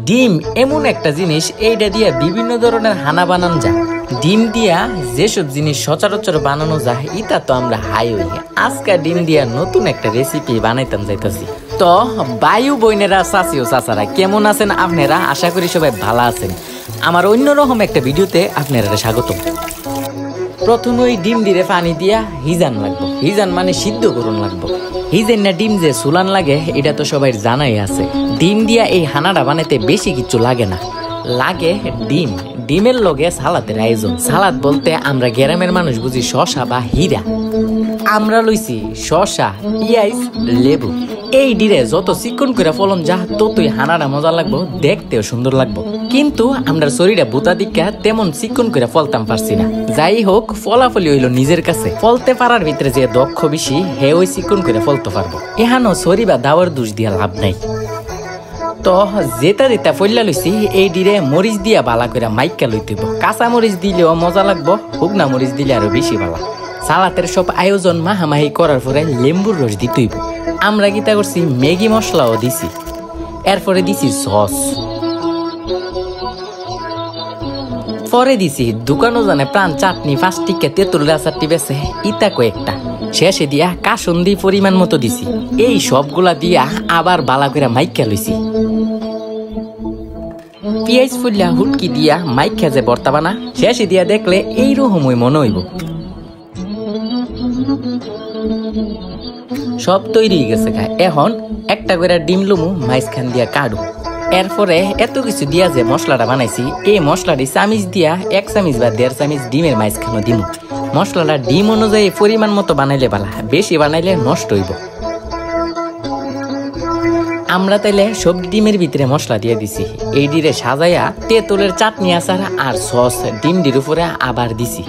ডিম এমন একটা জিনিস, এইটা দিয়া বিভিন্ন ধরনের হানা বানানো যায়। ডিম দিয়া যেসব জিনিস সচরাচর বানানো যায় এটা তো আমরা হাই হই। আজকে ডিম দিয়া নতুন একটা রেসিপি বানাইতাম যাইতাছি। তো বায়ু বইনেরা, চাচি ও চাচারা কেমন আছেন আপনারা? আশা করি সবাই ভালো আছেন। আমার অন্যরকম একটা ভিডিওতে আপনারা স্বাগতম। প্রথমে ওই ডিম দিয়ে পানি দিয়া হিজান লাগবো। হিজান মানে সিদ্ধ করুন লাগবো। হিজেন না ডিম যে সুলান লাগে এটা তো সবাই জানাই আছে। ডিম দিয়া এই হানাটা বানাইতে বেশি কিছু লাগে না, লাগে ডিম। ডিমের লগে সালাদের আয়োজন। সালাদ বলতে আমরা গ্রামের মানুষ বুঝি শসা বা হীরা। আমরা লইছি শসা, পিঁয়াজ, লেবু। এই ডিরে যত চিকন করে ফলন যা ততই হানাটা মজা লাগবো, দেখতেও সুন্দর লাগবো। কিন্তু আমরা শরীরে বুতা দিকা তেমন চিকন করে ফলতাম পারছি না। যাই হোক, ফলাফলি হইল নিজের কাছে। ফলতে পারার ভিতরে যে দক্ষ বেশি হে ওই চিকন করে ফলতে পারবো। এহানো শরীর বা দাওয়ার দোষ দিয়া লাভ নাই। তো যেটা যেটা ফল্লা লইছি এই ডিরে মরিচ দিয়া বালা করে মাইকা লইতেব। কাঁচা মরিচ দিলেও মজা লাগবো, শুকনা মরিচ দিলে আরো বেশি ভালো। সালাতের সব আয়োজন মাহামাহি করার পরে লেম্বুর রস দিতেইব। আমরা গীতা করছি ম্যাগি মশলাও দিছি, এরপরে দিছি সস, পরে দিছি দোকানও জানে প্রাণ চাটনি, ফাস্টিকে তেঁতুলের আচারটি বেছে ইতা কয়েকটা। শেষে দিয়া কাসুন্দি পরিমাণ মতো দিছি। এই সবগুলা দিয়া আবার বালা করে মাইকা লইছি। পিঁয়াজ ফুল্লা হুটকি দিয়া মাইকা যে বর্তা বানা, শেষে দিয়া দেখলে এইরকমই মনে হইব। সব তৈরি হয়ে গেছে। এখন একটা করে ডিম লুমু মাইজখান দিয়া কাটু। এরপরে এত কিছু দিয়া যে মশলাটা বানাইছি, এই মশলাটি চামিচ দিয়া 1 চামিচ বা 1.5 চামিচ ডিমের মাইজখানো দিমু। মশলাটা ডিম অনুযায়ী পরিমাণ মতো বানাইলে ভালো, বেশি বানাইলে নষ্ট হইব। আমরা তাইলে সব ডিমের ভিতরে মশলা দিয়ে দিছি। এই ডিরে সাজাইয়া তেঁতুলের চাটনি আচার আর সস ডিম ডির উপরে আবার দিছি।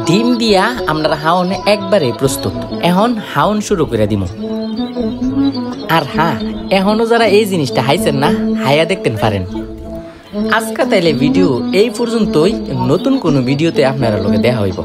ডিম দিয়া আমরা হাউন একবারে প্রস্তুত। এখন হাউন শুরু করে দিব। আর হ্যাঁ, এখনো যারা এই জিনিসটা হাইছেন না, হাইয়া দেখতেন পারেন। আজকে তাইলে ভিডিও এই পর্যন্তই। নতুন কোনো ভিডিওতে আপনারা লোকে দেখা হইব।